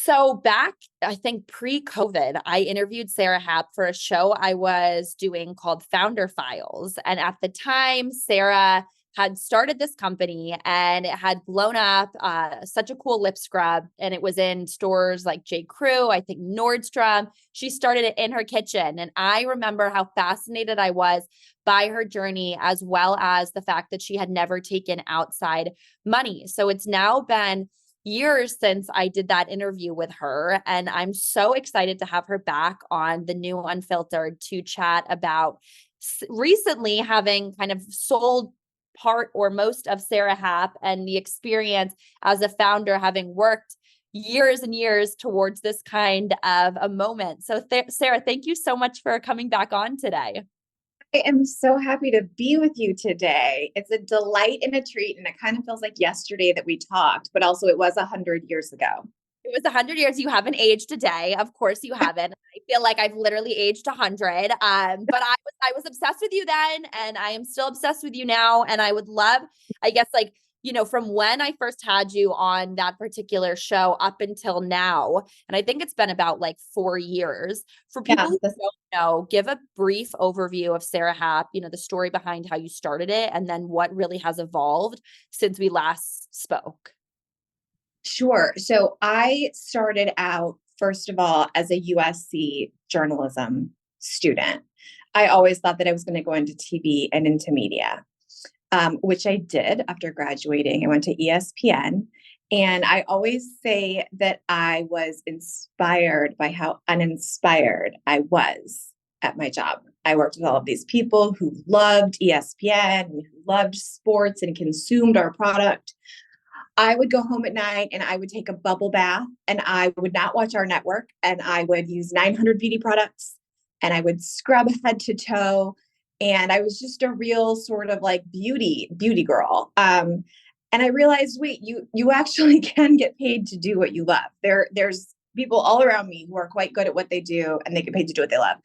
So back, I think pre-COVID, I interviewed Sara Happ for a show I was doing called Founder Files. And at the time, Sara had started this company and it had blown up, such a cool lip scrub. And it was in stores like J. Crew, I think Nordstrom. She started it in her kitchen. And I remember how fascinated I was by her journey, as well as the fact that she had never taken outside money. So it's now been years since I did that interview with her. And I'm so excited to have her back on the new Unfiltered to chat about recently having kind of sold part or most of Sara Happ and the experience as a founder, having worked years and years towards this kind of a moment. So Sara, thank you so much for coming back on today. I am so happy to be with you today. It's a delight and a treat, and it kind of feels like yesterday that we talked, but also it was 100 years ago. It was 100 years. You haven't aged a day. Of course you haven't. I feel like I've literally aged 100. But I was obsessed with you then, and I am still obsessed with you now. And I would love, I guess, like, from when I first had you on that particular show up until now, and I think it's been about like 4 years. For people Yeah, who don't know, give a brief overview of Sara Happ, the story behind how you started it, and then what really has evolved since we last spoke. sure. So I started out, first of all, as a USC journalism student. I always thought that I was going to go into TV and into media, which I did after graduating. I went to ESPN. And I always say that I was inspired by how uninspired I was at my job. I worked with all of these people who loved ESPN, and who loved sports and consumed our product. I would go home at night and I would take a bubble bath and I would not watch our network, and I would use 900 beauty products and I would scrub head to toe. And I was just a real sort of like beauty girl. And I realized, wait, you actually can get paid to do what you love. There's people all around me who are quite good at what they do and they get paid to do what they love.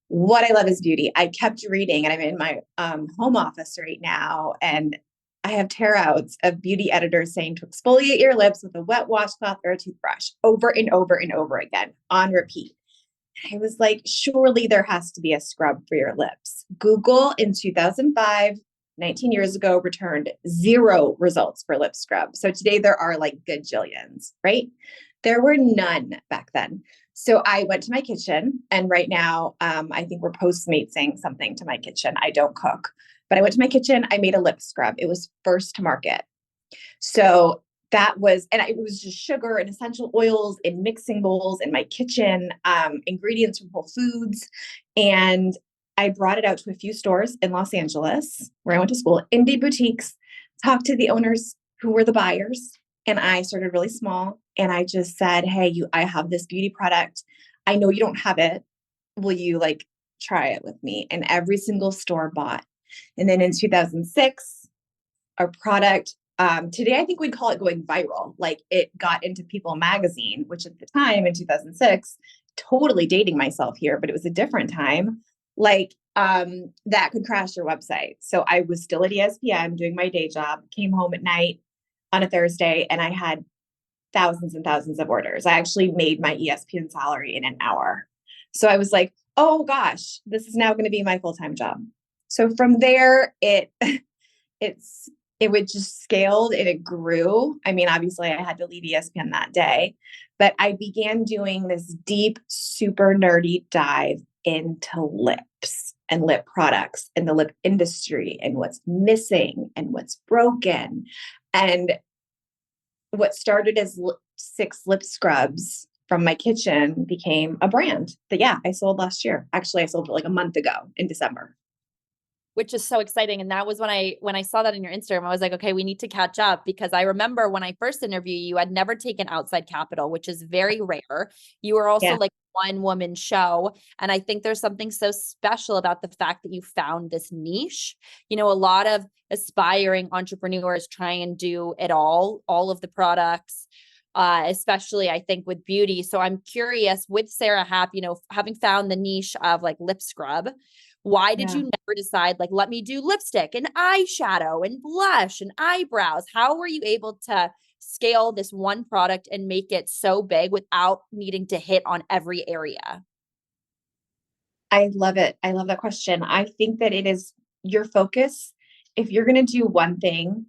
What I love is beauty. I kept reading, and I'm in my home office right now, and I have tear outs of beauty editors saying to exfoliate your lips with a wet washcloth or a toothbrush over and over and over again on repeat. I was like, surely there has to be a scrub for your lips. Google in 2005, 19 years ago, returned 0 results for lip scrub. So today there are like gajillions, right? There were none back then. So I went to my kitchen, and right now, I think we're Postmatesing something to my kitchen. I don't cook, but I went to my kitchen. I made a lip scrub. It was first to market. So that was, and it was just sugar and essential oils in mixing bowls in my kitchen, ingredients from Whole Foods. And I brought it out to a few stores in Los Angeles where I went to school, indie boutiques, talked to the owners who were the buyers. And I started really small. And I just said, hey, I have this beauty product. I know you don't have it. Will you like try it with me? And every single store bought. And then in 2006, our product, today, I think we'd call it going viral. Like it got into People magazine, which at the time in 2006, totally dating myself here, but it was a different time. Like that could crash your website. So I was still at ESPN doing my day job, came home at night on a Thursday, and I had thousands and thousands of orders. I actually made my ESPN salary in an hour. So I was like, oh gosh, this is now going to be my full-time job. So from there, it would just scaled and it grew. I mean, obviously I had to leave ESPN that day, but I began doing this deep, super nerdy dive into lips and lip products and the lip industry and what's missing and what's broken. And what started as 6 lip scrubs from my kitchen became a brand that, yeah, I sold last year. Actually, I sold it like a month ago in December. Which is so exciting. And that was when I saw that in your Instagram, I was like, okay, we need to catch up, because I remember when I first interviewed you, had never taken outside capital, which is very rare. You were also Yeah. like one woman show. And I think there's something so special about the fact that you found this niche. A lot of aspiring entrepreneurs try and do it all of the products, especially I think with beauty. So I'm curious with Sara Happ, having found the niche of like lip scrub, why did Yeah. you never decide, like, let me do lipstick and eyeshadow and blush and eyebrows? How were you able to scale this one product and make it so big without needing to hit on every area? I love it. I love that question. I think that it is your focus. If you're going to do one thing,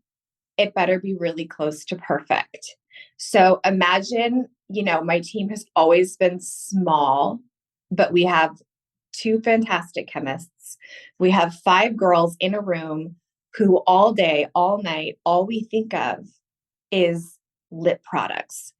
it better be really close to perfect. So imagine, my team has always been small, but we have two fantastic chemists. We have 5 girls in a room who all day, all night, all we think of is lip products,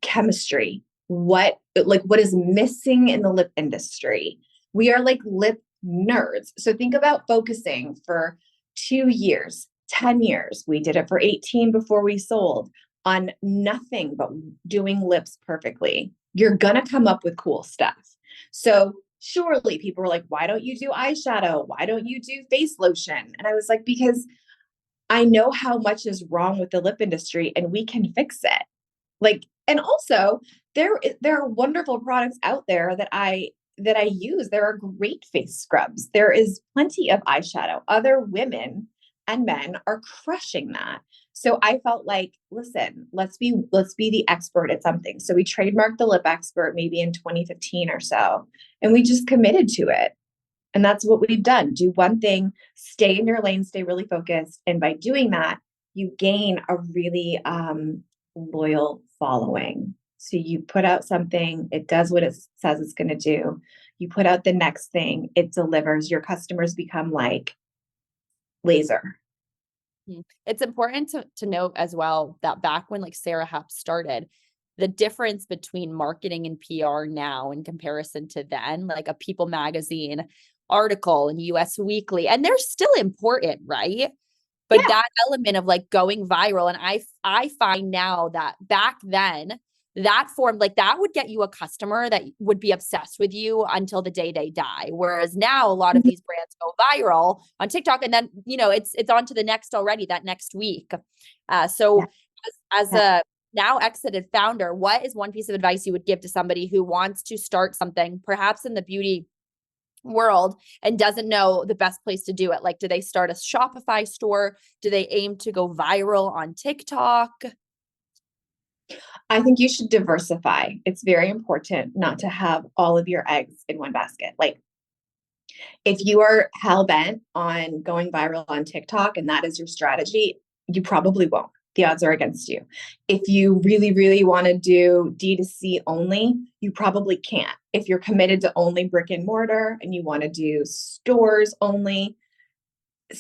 chemistry, what is missing in the lip industry. We are like lip nerds. So think about focusing for 2 years, 10 years. We did it for 18 before we sold, on nothing but doing lips perfectly. You're going to come up with cool stuff. So surely people were like, why don't you do eyeshadow? Why don't you do face lotion? And I was like, because I know how much is wrong with the lip industry and we can fix it. And also there are wonderful products out there that I use. There are great face scrubs. There is plenty of eyeshadow. Other women and men are crushing that. So I felt like, listen, let's be the expert at something. So we trademarked the lip expert maybe in 2015 or so, and we just committed to it. And that's what we've done. Do one thing, stay in your lane, stay really focused. And by doing that, you gain a really loyal following. So you put out something, it does what it says it's going to do. You put out the next thing, it delivers. Your customers become like laser. It's important to note as well that back when like Sara Happ started, the difference between marketing and PR now in comparison to then, like a People magazine article in US Weekly, and they're still important, right? But Yeah. that element of like going viral, and I find now that back then that form, like that would get you a customer that would be obsessed with you until the day they die. Whereas now a lot of Mhm. these brands go viral on TikTok, and then it's on to the next already that next week. Yeah. So as Yeah. a now exited founder, what is one piece of advice you would give to somebody who wants to start something, perhaps in the beauty world, and doesn't know the best place to do it? Like, do they start a Shopify store? Do they aim to go viral on TikTok? I think you should diversify. It's very important not to have all of your eggs in one basket. Like, if you are hell bent on going viral on TikTok and that is your strategy, you probably won't. The odds are against you. If you really, really want to do D2C only, you probably can't. If you're committed to only brick and mortar and you want to do stores only, at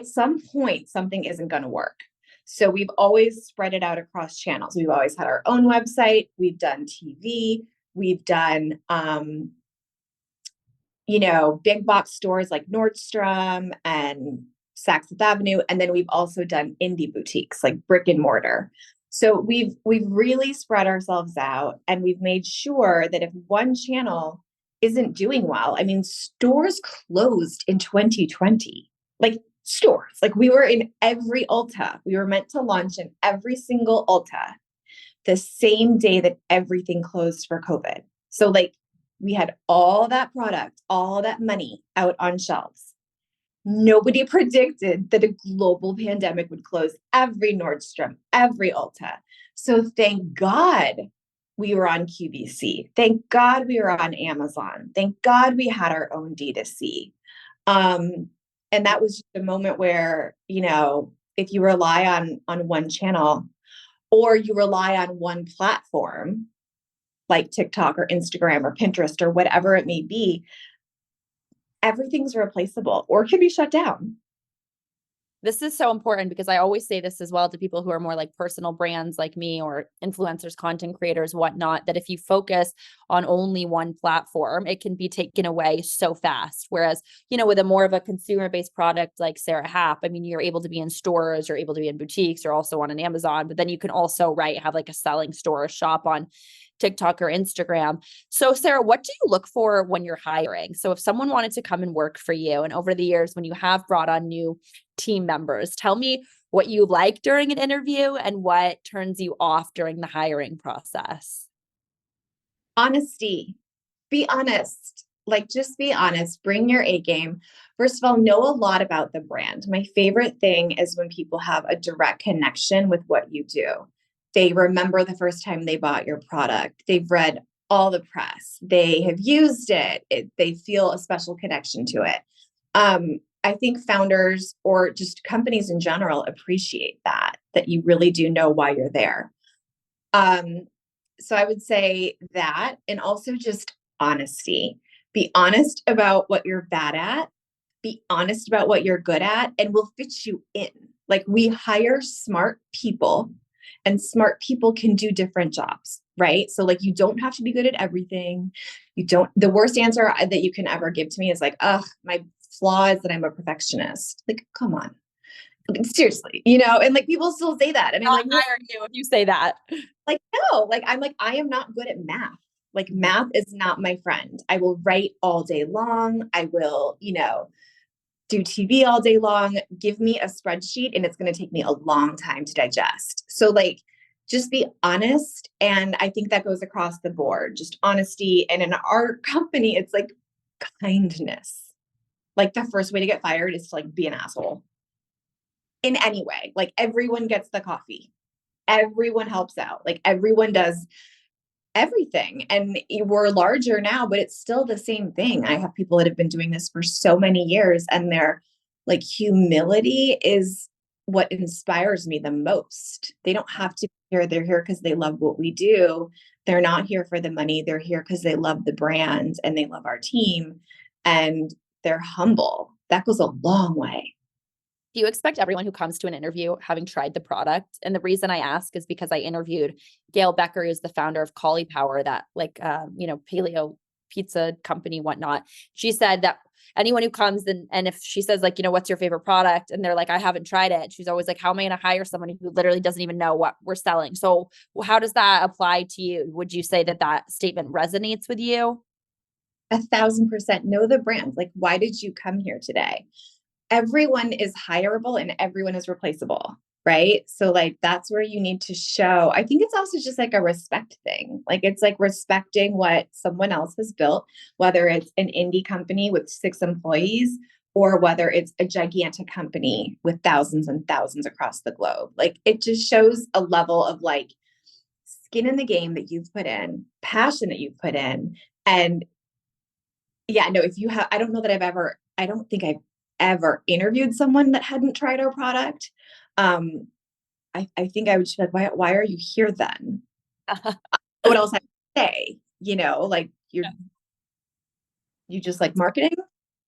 some point, something isn't going to work. So we've always spread it out across channels. We've always had our own website. We've done TV. We've done, big box stores like Nordstrom and Saks Fifth Avenue. And then we've also done indie boutiques like brick and mortar. So we've really spread ourselves out, and we've made sure that if one channel isn't doing well, I mean, stores closed in 2020, like stores, like we were in every Ulta. We were meant to launch in every single Ulta the same day that everything closed for COVID. So like we had all that product, all that money out on shelves. Nobody predicted that a global pandemic would close every Nordstrom, every Ulta. So thank God we were on QVC. Thank God we were on Amazon. Thank God we had our own D2C. And that was just a moment where, if you rely on one channel or you rely on one platform, like TikTok or Instagram or Pinterest or whatever it may be, everything's replaceable or can be shut down. This is so important because I always say this as well to people who are more like personal brands like me or influencers, content creators, whatnot, that if you focus on only one platform, it can be taken away so fast. Whereas, with a more of a consumer-based product like Sara Happ, I mean, you're able to be in stores, you're able to be in boutiques, you're also on an Amazon, but then you can also, right, have like a selling store, shop on TikTok or Instagram. So Sara, what do you look for when you're hiring? So if someone wanted to come and work for you, and over the years when you have brought on new team members, tell me what you like during an interview and what turns you off during the hiring process. Honesty. Be honest. Like, just be honest, bring your A game. First of all, know a lot about the brand. My favorite thing is when people have a direct connection with what you do. They remember the first time they bought your product. They've read all the press. They have used it. They feel a special connection to it. I think founders or just companies in general appreciate that you really do know why you're there. So I would say that, and also just honesty. Be honest about what you're bad at. Be honest about what you're good at, and we'll fit you in. Like, we hire smart people, and smart people can do different jobs, right? So like, you don't have to be good at everything. The worst answer that you can ever give to me is like, oh, my flaw is that I'm a perfectionist. Like, come on. Seriously, and like people still say that. And I'm I'll like, no, hire you if you say that. like, no, like, I'm like, I am not good at math. Like, math is not my friend. I will write all day long. I will, do TV all day long. Give me a spreadsheet and it's going to take me a long time to digest. So like, just be honest. And I think that goes across the board, just honesty. And in our company, it's like kindness. Like, the first way to get fired is to like be an asshole in any way. Like, everyone gets the coffee. Everyone helps out. Like, everyone does everything. And we're larger now, but it's still the same thing. I have people that have been doing this for so many years, and their like humility is what inspires me the most. They don't have to be here. They're here because they love what we do. They're not here for the money. They're here because they love the brand and they love our team, and they're humble. That goes a long way. Do you expect everyone who comes to an interview having tried the product? And the reason I ask is because I interviewed Gail Becker, who's the founder of Cauliflower, that like, paleo pizza company, whatnot. She said that anyone who comes and if she says like, what's your favorite product? And they're like, I haven't tried it. She's always like, how am I going to hire someone who literally doesn't even know what we're selling? So how does that apply to you? Would you say that statement resonates with you? 1,000% know the brand. Like, why did you come here today? Everyone is hireable and everyone is replaceable, right? So like, that's where you need to show. I think it's also just like a respect thing. Like, it's like respecting what someone else has built, whether it's an indie company with 6 employees or whether it's a gigantic company with thousands and thousands across the globe. Like, it just shows a level of like skin in the game that you've put in, passion that you've put in. And yeah, no, if you have, I don't think I've ever interviewed someone that hadn't tried our product. I think I would just be like, why are you here then? What else I say? Like, you just like marketing?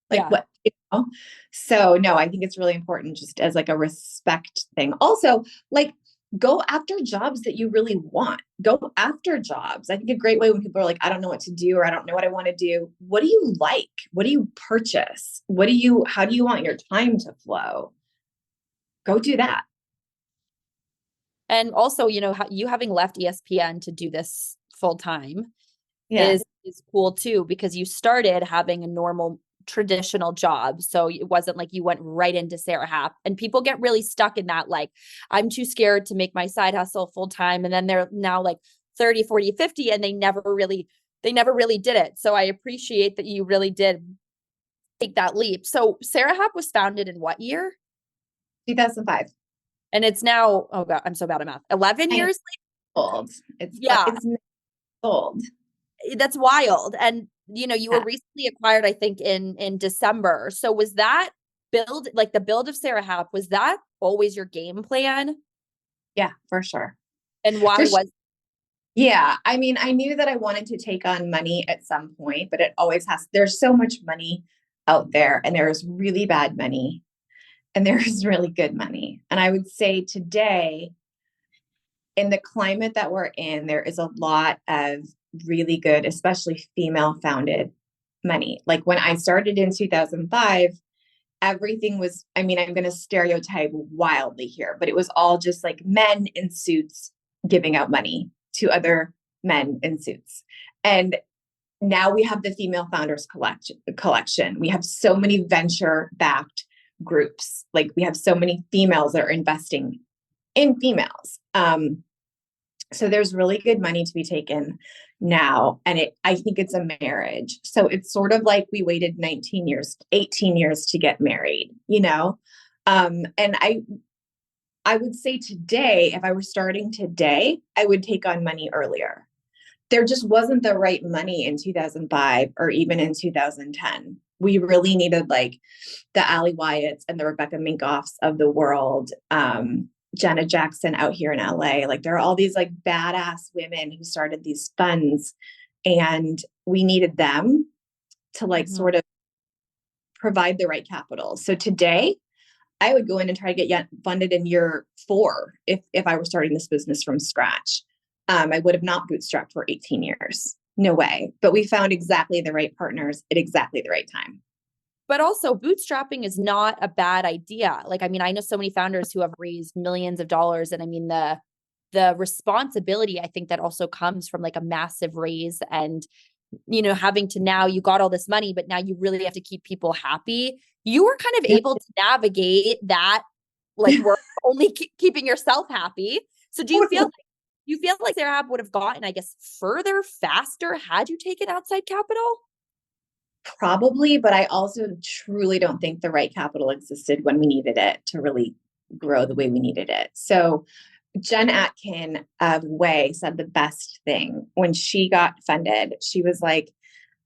Like, Yeah. what? So no, I think it's really important just as like a respect thing. Also, like, go after jobs that you really want. Go after jobs. I think a great way when people are like, I don't know what to do, or I don't know what I want to do. What do you like? What do you purchase? How do you want your time to flow? Go do that. And also, you having left ESPN to do this full time Yeah. is cool too, because you started having a normal traditional job. So it wasn't like you went right into Sara Happ, and people get really stuck in that. Like, I'm too scared to make my side hustle full time. And then they're now like 30, 40, 50, and they never really did it. So I appreciate that you really did take that leap. So Sara Happ was founded in what year? 2005. And it's now, oh God, I'm so bad at math. 11 I know. years Old. It's later? Yeah. it's not old. That's wild. And you were Yeah. recently acquired, I think, in December. So was that the build of Sara Happ, was that always your game plan? Yeah, for sure. And why For sure. was Yeah. I mean, I knew that I wanted to take on money at some point, but there's so much money out there, and there's really bad money and there's really good money. And I would say today, in the climate that we're in, there is a lot of really good, especially female founded money. Like, when I started in 2005, everything was, I mean, I'm going to stereotype wildly here, but it was all just like men in suits giving out money to other men in suits. And now we have the Female Founders collection. We have so many venture backed groups. Like, we have so many females that are investing in females. So there's really good money to be taken now. And I think it's a marriage. So it's sort of like we waited 19 years, 18 years to get married, you know? And I would say today, if I were starting today, I would take on money earlier. There just wasn't the right money in 2005 or even in 2010. We really needed like the Ally Wyatts and the Rebecca Minkoffs of the world, Jenna Jackson out here in LA. Like there are all these like badass women who started these funds, and we needed them to like Mhm. sort of provide the right capital. So today, I would go in and try to get funded in year 4 if I were starting this business from scratch. I would have not bootstrapped for 18 years. No way. But we found exactly the right partners at exactly the right time. But also bootstrapping is not a bad idea. Like, I mean, I know so many founders who have raised millions of dollars, and I mean the responsibility I think that also comes from like a massive raise, and having to, now you got all this money, but now you really have to keep people happy. You were kind of Yeah. able to navigate that, like work only keeping yourself happy. So do you feel like Sarah Happ would have gotten, I guess, further faster had you taken outside capital? Probably, but I also truly don't think the right capital existed when we needed it to really grow the way we needed it. So Jen Atkin of Way said the best thing when she got funded. She was like,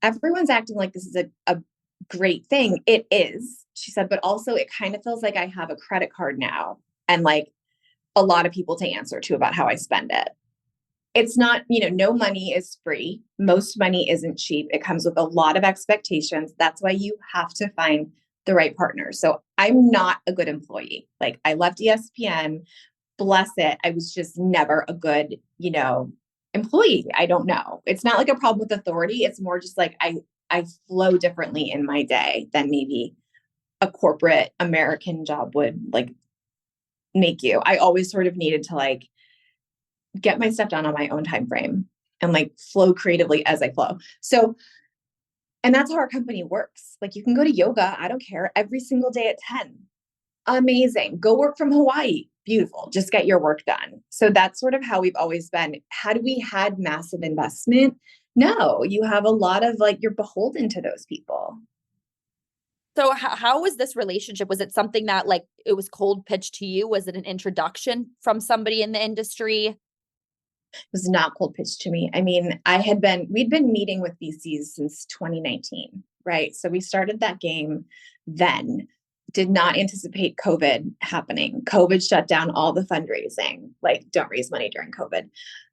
everyone's acting like this is a great thing. It is, she said, but also it kind of feels like I have a credit card now and like a lot of people to answer to about how I spend it. It's not, no money is free. Most money isn't cheap. It comes with a lot of expectations. That's why you have to find the right partner. So I'm not a good employee. Like I left ESPN, bless it. I was just never a good, employee. I don't know. It's not like a problem with authority. It's more just like I flow differently in my day than maybe a corporate American job would like make you. I always sort of needed to like get my stuff done on my own time frame and like flow creatively as I flow. So, and that's how our company works. Like you can go to yoga, I don't care, every single day at 10. Amazing. Go work from Hawaii. Beautiful. Just get your work done. So that's sort of how we've always been. Had we had massive investment? No, you have a lot of like, you're beholden to those people. So how was this relationship? Was it something that like it was cold pitched to you? Was it an introduction from somebody in the industry? It was not cold pitch to me. I mean, we'd been meeting with VCs since 2019, right? So we started that game then, did not anticipate COVID happening. COVID shut down all the fundraising, like don't raise money during COVID.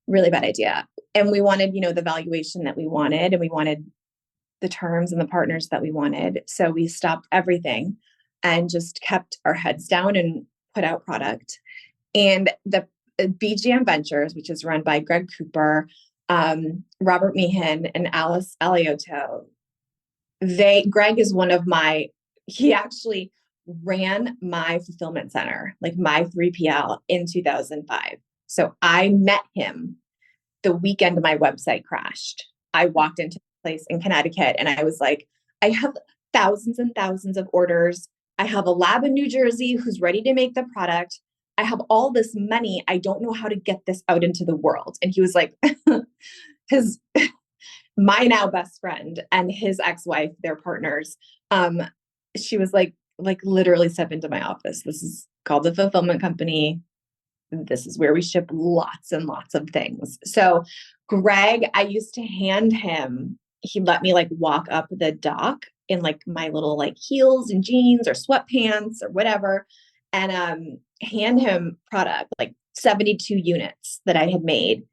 Really bad idea. And we wanted, the valuation that we wanted, and we wanted the terms and the partners that we wanted. So we stopped everything and just kept our heads down and put out product. And the BGM Ventures, which is run by Greg Cooper, Robert Meehan, and Alice Alioto, Greg is he actually ran my fulfillment center, like my 3PL in 2005. So I met him the weekend my website crashed. I walked into a place in Connecticut and I was like, I have thousands and thousands of orders. I have a lab in New Jersey who's ready to make the product. I have all this money. I don't know how to get this out into the world. And he was like, his, my now best friend and his ex-wife, their partners. She was like literally step into my office. This is called the fulfillment company. This is where we ship lots and lots of things. So Greg, I used to hand him, he let me like walk up the dock in like my little like heels and jeans or sweatpants or whatever, and hand him product, like 72 units that I had made.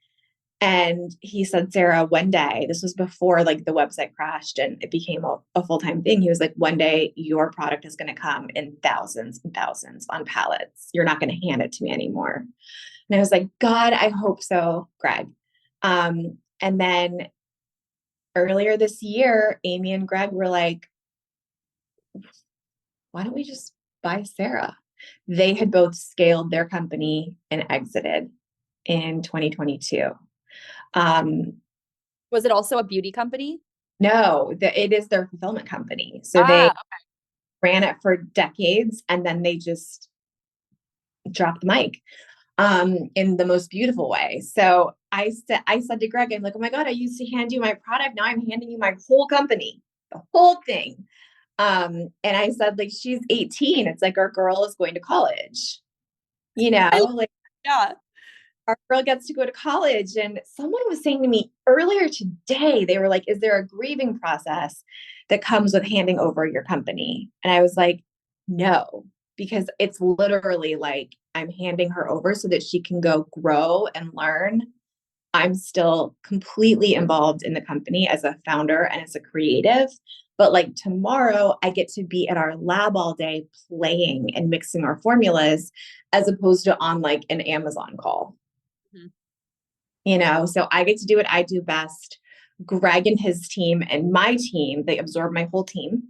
And he said, Sarah, one day, this was before like the website crashed and it became a full-time thing. He was like, one day your product is going to come in thousands and thousands on pallets. You're not going to hand it to me anymore. And I was like, God, I hope so, Greg. And then earlier this year, Amy and Greg were like, why don't we just buy Sarah? They had both scaled their company and exited in 2022. Was it also a beauty company? No, it is their fulfillment company. So they Ah, ran it for decades and then they just dropped the mic. in the most beautiful way. So I said to Greg, I'm like, oh my God, I used to hand you my product. Now I'm handing you my whole company, the whole thing. And I said, like, she's 18. It's like our girl is going to college, I like yeah. our girl gets to go to college. And someone was saying to me earlier today, they were like, is there a grieving process that comes with handing over your company? And I was like, no, because it's literally like I'm handing her over so that she can go grow and learn. I'm still completely involved in the company as a founder and as a creative. But like tomorrow, I get to be at our lab all day playing and mixing our formulas as opposed to on like an Amazon call. Mhm. So I get to do what I do best. Greg and his team and my team, they absorb my whole team.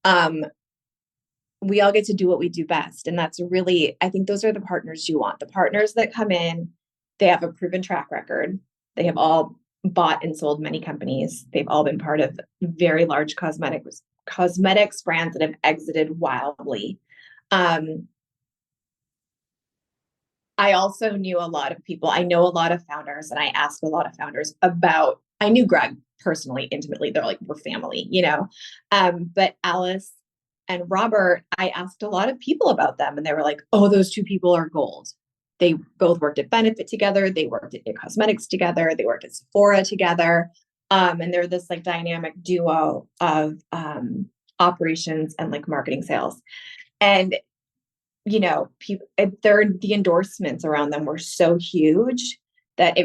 Um, we all get to do what we do best. And that's really, I think those are the partners you want. The partners that come in, they have a proven track record. They have all bought and sold many companies. They've all been part of very large cosmetics brands that have exited wildly. Um, I also knew a lot of people. I know a lot of founders, and I asked a lot of founders about. I knew Greg personally, intimately. They're like, we're family. But Alice and Robert, I asked a lot of people about them, and they were like, oh, those two people are gold. They both worked at Benefit together. They worked at It Cosmetics together. They worked at Sephora together. And they're this like dynamic duo of operations and like marketing sales. And people, the endorsements around them were so huge that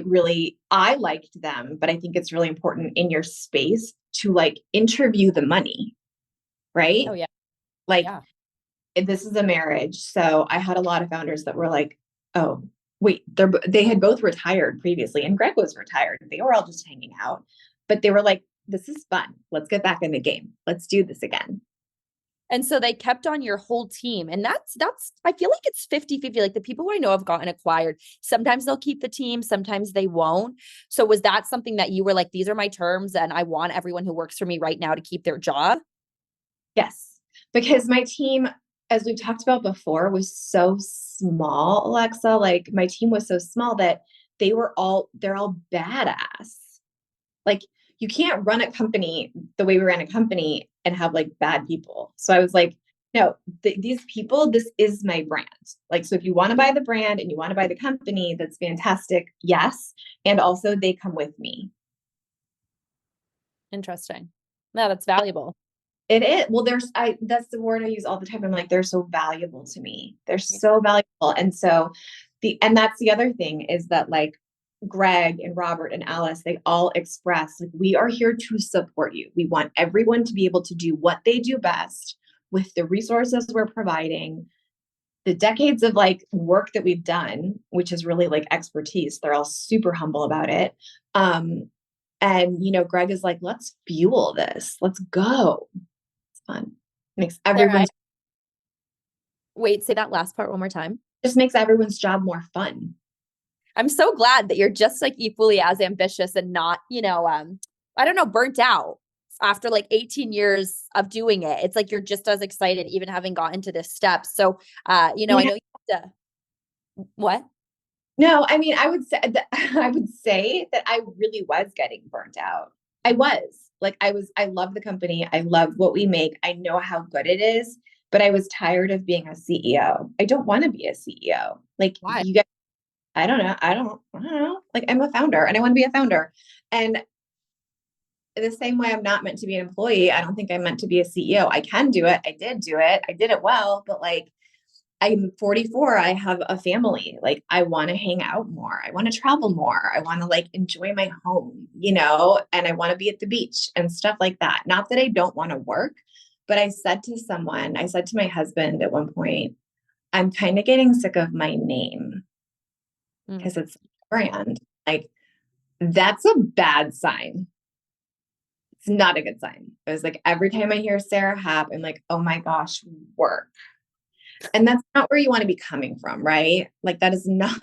I liked them, but I think it's really important in your space to like interview the money, right? Oh yeah. Like Yeah. this is a marriage. So I had a lot of founders that were like, oh, wait, they had both retired previously and Greg was retired. They were all just hanging out, but they were like, this is fun. Let's get back in the game. Let's do this again. And so they kept on your whole team. And that's I feel like it's 50-50. Like the people who I know have gotten acquired, sometimes they'll keep the team, sometimes they won't. So was that something that you were like, these are my terms and I want everyone who works for me right now to keep their job? Yes, because my team, as we've talked about before, was so small, Alexa. Like my team was so small that they're all badass. Like you can't run a company the way we ran a company and have like bad people. So I was like, no, these people, this is my brand. Like, so if you want to buy the brand and you want to buy the company, that's fantastic. Yes. And also they come with me. Interesting. No, that's valuable. It is. Well, that's the word I use all the time. I'm like, they're so valuable to me. They're so valuable. And so and that's the other thing is that like Greg and Robert and Alice, they all express like, we are here to support you. We want everyone to be able to do what they do best with the resources we're providing, the decades of like work that we've done, which is really like expertise. They're all super humble about it. And Greg is like, let's fuel this. Let's go. Fun. Makes Sarah, everyone's wait, say that last part one more time. just makes everyone's job more fun. I'm so glad that you're just like equally as ambitious and not, I don't know, burnt out after like 18 years of doing it. It's like you're just as excited, even having gotten to this step. So, I know you have to, what? No, I mean, I would say that I really was getting burnt out. I was like, I love the company. I love what we make. I know how good it is, but I was tired of being a CEO. I don't want to be a CEO. Like Why? you guys, I don't know. I don't know. Like I'm a founder and I want to be a founder. And the same way I'm not meant to be an employee, I don't think I'm meant to be a CEO. I can do it. I did do it. I did it well, but like I'm 44. I have a family. Like I want to hang out more. I want to travel more. I want to like enjoy my home, and I want to be at the beach and stuff like that. Not that I don't want to work, but I said to my husband at one point, I'm kind of getting sick of my name Mm. because it's a brand. Like that's a bad sign. It's not a good sign. It was like every time I hear Sara Happ, I'm like, oh my gosh, work. And that's not where you want to be coming from, right? Like that is not,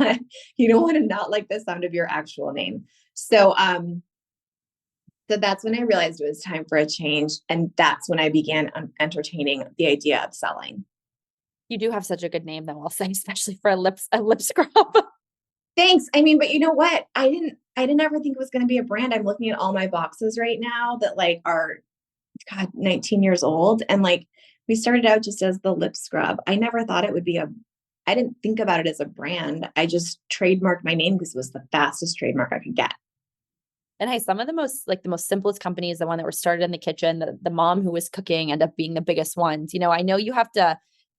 you don't want to not like the sound of your actual name. So that's when I realized it was time for a change. And that's when I began entertaining the idea of selling. You do have such a good name though, I'll say, especially for a lip scrub. Thanks. I mean, but you know what? I didn't ever think it was going to be a brand. I'm looking at all my boxes right now that like are, God, 19 years old. And like, we started out just as the lip scrub. I never thought it would be I didn't think about it as a brand. I just trademarked my name because it was the fastest trademark I could get. And hey, some of the most simplest companies, the one that were started in the kitchen, the mom who was cooking ended up being the biggest ones. I know you have to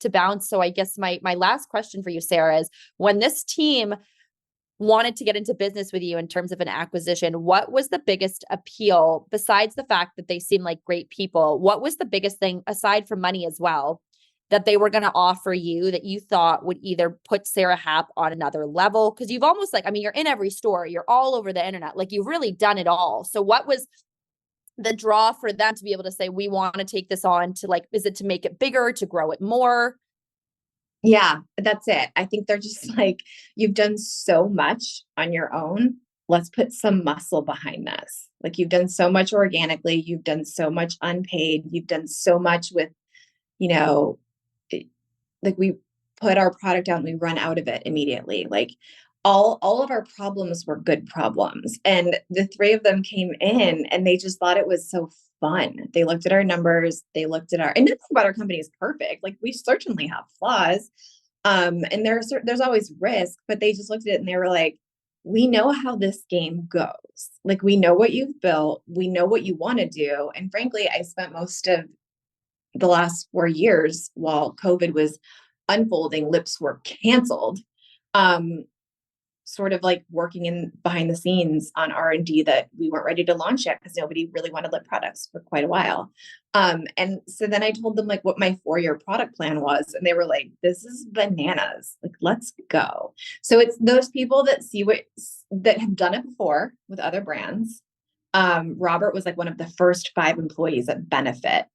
bounce. So I guess my last question for you, Sarah, is when this team wanted to get into business with you in terms of an acquisition, what was the biggest appeal besides the fact that they seem like great people? What was the biggest thing aside from money as well that they were going to offer you that you thought would either put Sara Happ on another level? Because you've almost like, I mean, you're in every store, you're all over the internet, like you've really done it all. So what was the draw for them to be able to say, we want to take this on to like, is it to make it bigger, to grow it more? Yeah, that's it. I think they're just like, you've done so much on your own. Let's put some muscle behind this. Like you've done so much organically, you've done so much unpaid, you've done so much with, you know, like we put our product out and we run out of it immediately. Like all of our problems were good problems. And the three of them came in and they just thought it was so fun. They looked at our numbers, they looked at and nothing about our company is perfect. Like we certainly have flaws. And there's always risk, but they just looked at it and they were like, we know how this game goes. Like we know what you've built, we know what you want to do. And frankly, I spent most of the last 4 years while COVID was unfolding, lips were canceled. Sort of like working in behind the scenes on R&D that we weren't ready to launch yet because nobody really wanted lip products for quite a while. And so then I told them like what my 4-year product plan was, and they were like, this is bananas. Like, let's go. So it's those people that have done it before with other brands. Robert was like one of the first 5 employees at Benefit,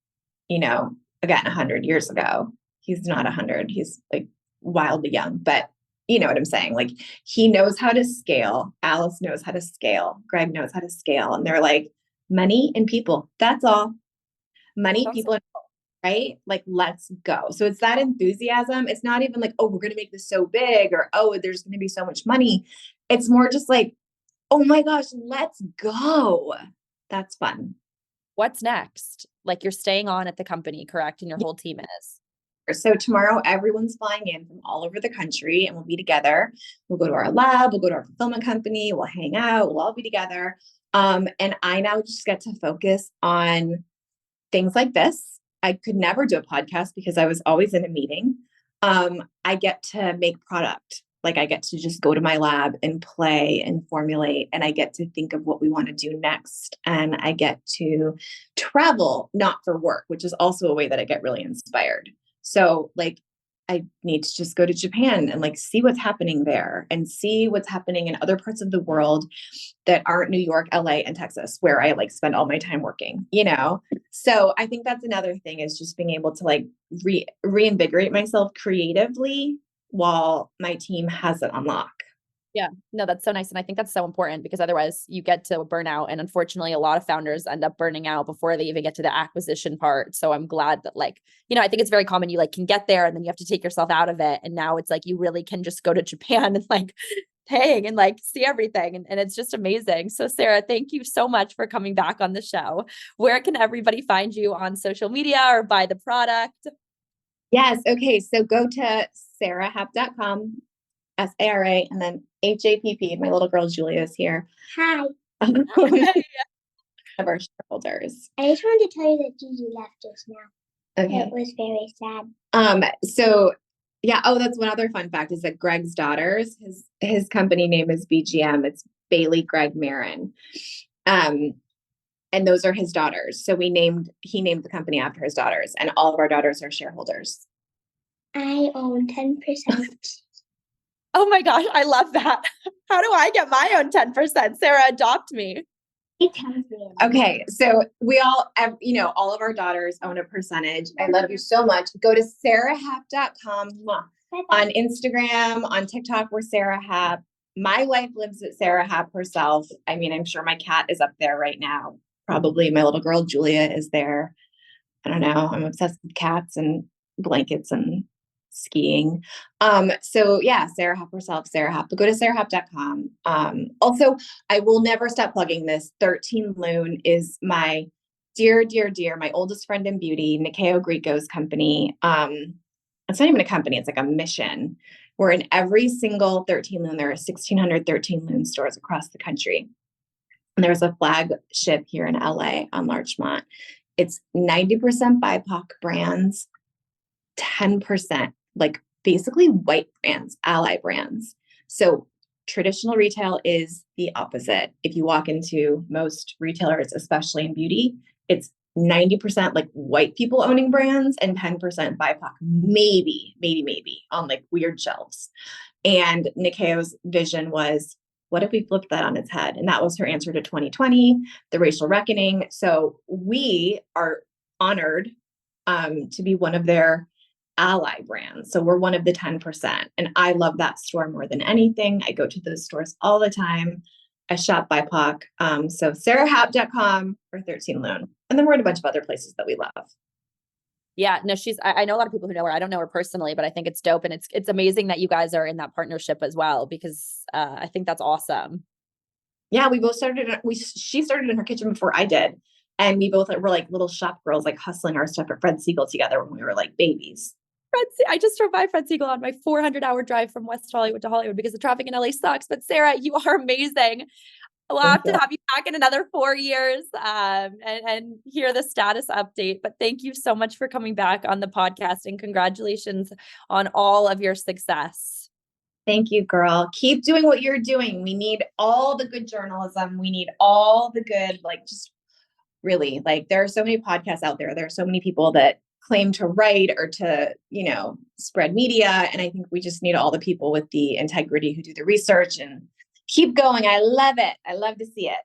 again, 100 years ago. He's not 100. He's like wildly young, but you know what I'm saying? Like he knows how to scale. Alice knows how to scale. Greg knows how to scale. And they're like, money and people. That's all. Money, Awesome. people, right? Like, let's go. So it's that enthusiasm. It's not even like, oh, we're going to make this so big or, oh, there's going to be so much money. It's more just like, oh my gosh, let's go. That's fun. What's next? Like you're staying on at the company, correct? And your whole team is. So tomorrow, everyone's flying in from all over the country and we'll be together. We'll go to our lab, we'll go to our fulfillment company, we'll hang out, we'll all be together. And I now just get to focus on things like this. I could never do a podcast because I was always in a meeting. I get to make product. Like I get to just go to my lab and play and formulate, and I get to think of what we want to do next. And I get to travel, not for work, which is also a way that I get really inspired. So like, I need to just go to Japan and like see what's happening there and see what's happening in other parts of the world that aren't New York, LA, and Texas, where I like spend all my time working, So I think that's another thing is just being able to like reinvigorate myself creatively while my team has it on lock. Yeah, no, that's so nice. And I think that's so important because otherwise you get to burn out. And unfortunately, a lot of founders end up burning out before they even get to the acquisition part. So I'm glad that I think it's very common. You like can get there and then you have to take yourself out of it. And now it's like, you really can just go to Japan and like hang and like see everything. And it's just amazing. So Sara, thank you so much for coming back on the show. Where can everybody find you on social media or buy the product? Yes. Okay. So go to sarahapp.com. SARA and then HAPP. My little girl Julia is here. Hi. Of our shareholders. I just wanted to tell you that Gigi left just now. Okay. It was very sad. So yeah. Oh, that's one other fun fact is that Greg's daughters, his company name is BGM. It's Bailey Greg Marin. And those are his daughters. So he named the company after his daughters, and all of our daughters are shareholders. I own 10%. Oh my gosh, I love that. How do I get my own 10%? Sara, adopt me. Okay, so we all of our daughters own a percentage. I love you so much. Go to sarahapp.com. On Instagram, on TikTok, we're Sara Happ. My wife lives at Sara Happ herself. I mean, I'm sure my cat is up there right now. Probably my little girl Julia is there. I don't know. I'm obsessed with cats and blankets and skiing. So yeah, Sara Happ herself, Sara Happ, but go to sarahapp.com. Also, I will never stop plugging this. 13 Loon is my dear, my oldest friend in beauty, Nikeo Grieco's company. It's not even a company, it's like a mission. We're in every single 13 Loon. There are 1,600 13 Loon stores across the country. And there's a flagship here in LA on Larchmont. It's 90% BIPOC brands, 10% like basically white brands, ally brands. So traditional retail is the opposite. If you walk into most retailers, especially in beauty, it's 90% like white people owning brands and 10% BIPOC, maybe on like weird shelves. And Nikeo's vision was, what if we flipped that on its head? And that was her answer to 2020, the racial reckoning. So we are honored to be one of their ally brands. So we're one of the 10%. And I love that store more than anything. I go to those stores all the time. I shop BIPOC. So sarahapp.com or 13 Loon. And then we're in a bunch of other places that we love. Yeah, no, I know a lot of people who know her. I don't know her personally, but I think it's dope. And it's amazing that you guys are in that partnership as well, because I think that's awesome. Yeah, we both she started in her kitchen before I did. And we both were like little shop girls, like hustling our stuff at Fred Siegel together when we were like babies. I just drove by Fred Siegel on my 400-hour drive from West Hollywood to Hollywood because the traffic in LA sucks. But Sara, you are amazing. We'll have to have you back in another 4 years and hear the status update. But thank you so much for coming back on the podcast, and congratulations on all of your success. Thank you, girl. Keep doing what you're doing. We need all the good journalism. We need all the good, like, just really, like, there are so many podcasts out there. There are so many people that claim to write or to, spread media. And I think we just need all the people with the integrity who do the research and keep going. I love it. I love to see it.